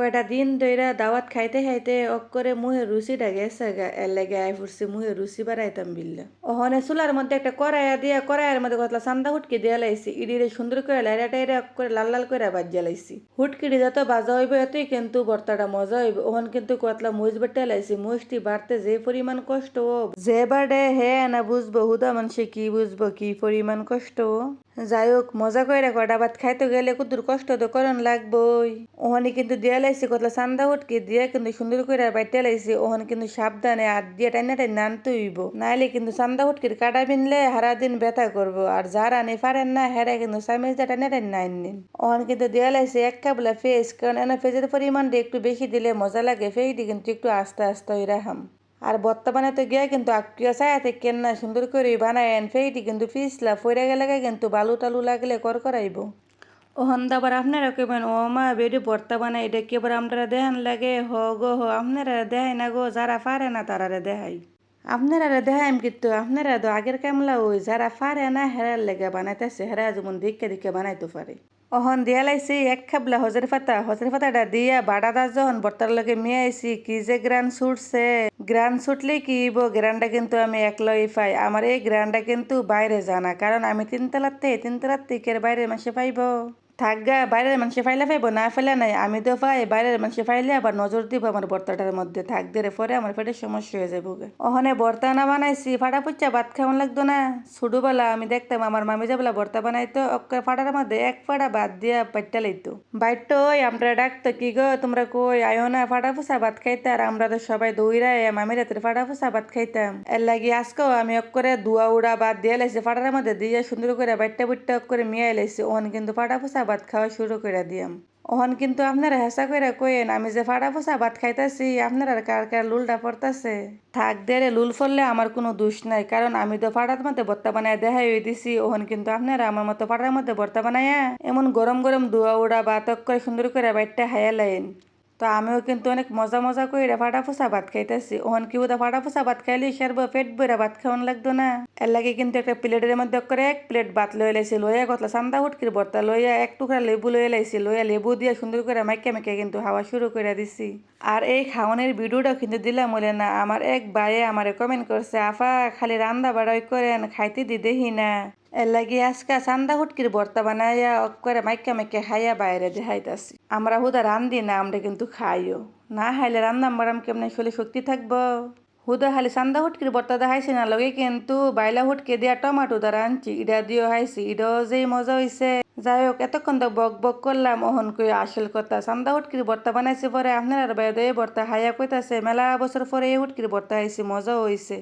কয়টা দিন ধইরা দাওয়াত খাইতে খাইতে অক্করে মুহে রুচিটা গেছে গা এর লেগে আই ফুরছি মুহে রুচি বাড়াইতাম বিল্লা ওহনে চুলার মধ্যে একটা কড়াইয়া দিয়া কড়াইয়ের মধ্যে কতলা চান্দা হুটকি দিয়া লাইছি ইডিরে সুন্দর করে লাইরা টাইরা করে লাল লাল করে বাজিয়া লাইছি হুটকিটি যত বাজা হইব এতই কিন্তু ভর্তাটা মজা হইব ওহন কিন্তু কতলা মুইজ বেটে লাইছি মুইজটি বাড়তে যে পরিমাণ কষ্ট ও যে বাড়ে হে না বুঝবো হুদা মানুষে কি বুঝবো কি পরিমাণ কষ্ট ও যাই হোক মজা করে কয়টা ভাত খাইতে গেলে কুতুর কষ্ট তো করন লাগবই ওখানে কিন্তু দিয়া লাইছি কতলা চান্দা উটকি দিয়ে কিন্তু সুন্দর করে বাইটে লাইছি ওখানে কিন্তু সাবধানে হাত দিয়ে টাইনা টাইনা আনতে হইব নাইলে কিন্তু চান্দা উটকির কাটা বিনলে হারা দিন ব্যথা করবো আর যারা আনি পারেন না হেরা কিন্তু চামিচ দিয়ে টাইনা টাইনা আননিন ওখানে কিন্তু দিয়া লাইছি এক কাবলা ফেস কারণ এনে ফেজের পরিমাণটা একটু বেশি দিলে মজা লাগে ফেইটি কিন্তু একটু আস্তে আস্তে হয়ে রাখাম আর ভর্তা বানাতে গিয়ে কিন্তু আকিয়া চায়াতে কেন সুন্দর করে বানায় ফেইটি কিন্তু পিছলা ফইরা গেলে কিন্তু বালু টালু লাগলে করাইব ওহন দাবার আপনারা কেবেন ও মা বেডি ভর্তা বানাই এটা কেবার আমরা দেহান লাগে হ গো হ আপনারা দেখাই না গো যারা পারে না তারারে দেখাই আপনারা দেখাইম কিন্তু আপনারা তো আগের কামলা ওই যারা পারে না হেরার লেগে বানাইতেছে হেরা যেমন দিকে দিকে বানাইতে পারে অহন দিয়া লাইছি এক খাবলা হজের পাতাটা দিয়া বাড়াদা যখন বর্তার লগে মিয়াইছি কি যে গ্রান ছুটছে গ্রান ছুটলে কি গ্রানটা কিন্তু আমি একলাই পাই আমার এই গ্রানটা কিন্তু বাইরে জানা কারণ আমি তিনতলার থেকে বাইরে মাসে পাইব থাকগা বাইরের মানুষে ফাইলে ফাইব না ফেলে নাই আমি তো পাই বাইরের মানুষে ফাইলে আবার নজর দিব আমার বর্তাটার মধ্যে থাক দে পরে আমার পেটের সমস্যা হয়ে যাবো ওখানে বর্তা না বানাইছি ফাটা পুচ্চা ভাত খাওয়ান লাগতো না ছোটবেলা আমি দেখতাম আমার মামি যাবলা বর্তা বানাইতো ফাটার মধ্যে এক ফাটা ভাত দিয়া পাইটা লাইতো বাইরটো ওই আমরা ডাকতো কি গো তোমরা কই আয়ো না ফাটা ফুসা ভাত খাইতে আর আমরা তো সবাই দৌড়াই মামি রাতের ফাটা ফুসা ভাত খাইতাম এর লাগি আজকেও আমি করে ধোয়া উড়া ভাত দিয়ে লাইছি ফাটার মধ্যে দিয়ে সুন্দর করে বাইটটা বুটটা করে মিয়াই লাইছি ওখানে কিন্তু ফাটা ফুসা ভাত খাওয়া শুরু করে দিয়াম ওহন কিন্তু আপনারা হেসা করে কইেন আমি যে ফাটা ফুসা ভাত খাইতাছি আপনারা কার কার লুলটা পড়তাছে থাক দেরে লুল ফললে আমার কোনো দোষ নাই কারণ আমি তো ফাটার মধ্যে ভর্তা বানায় দেখাই হয়ে দিছি ওহন কিন্তু আপনারা আমার মতো ফাটার মধ্যে ভর্তা বানাইয়া এমন গরম গরম ধোয়া উড়া ভাত করে সুন্দর করে বাইটটা হাইয়া লাইন তো আমিও কিন্তু অনেক মজা করে ফাটা ফুসা ভাত খাইতেছি ওহন কি ওটা ফাটা ফুসা ভাত খাইলে সারবো পেট বইরা ভাত খাওয়ান লাগতো না এর লাগে কিন্তু একটা প্লেটের মধ্যে করে এক প্লেট ভাত লয়ে লাইছি লইয়া গতলা চান্দা হুটকির ভর্তা লইয়া এক টুকরা লেবু লইয়া লাইছি লইয়া লেবু দিয়ে সুন্দর করে মাইকা কিন্তু হাওয়া শুরু করে দিছি আর এই খাওয়ানোর ভিডিওটাও কিন্তু দিলাম বলে না আমার এক ভাইয়ে আমারে কমেন্ট করছে আফা খালি রান্দা বাড়াই করেন খাইতে দি দেখি না এর লাগি আজকা চান্দা হুটকির ভর্তা বানাইয়া করে মাইকা খাইয়া বাইরে দেখাইতাছি আমরা হুদা রান্ধি না আমরা কিন্তু খাইও না খাইলে রান্নাম বাড়াম কেমনে শরীরে শক্তি থাকবো হুদা খালি চান্দা হুটকির ভর্তা দেখাইছি না লগে কিন্তু বাইলা হুটকে দিয়া টমাটো দ্বারা আনছি ইডা দিয়েও খাইছি ইডাও যেই মজা হয়েছে যাই হোক এতক্ষণ তো বক করলাম ওহন কই আসল কথা চান্দা হুটকির ভর্তা বানাইছে পরে আপনার বাইরে এই ভর্তা খাইয়া কইতাছে মেলা বছর পরে এই হুটকির ভর্তা খাইছি মজাও হয়েছে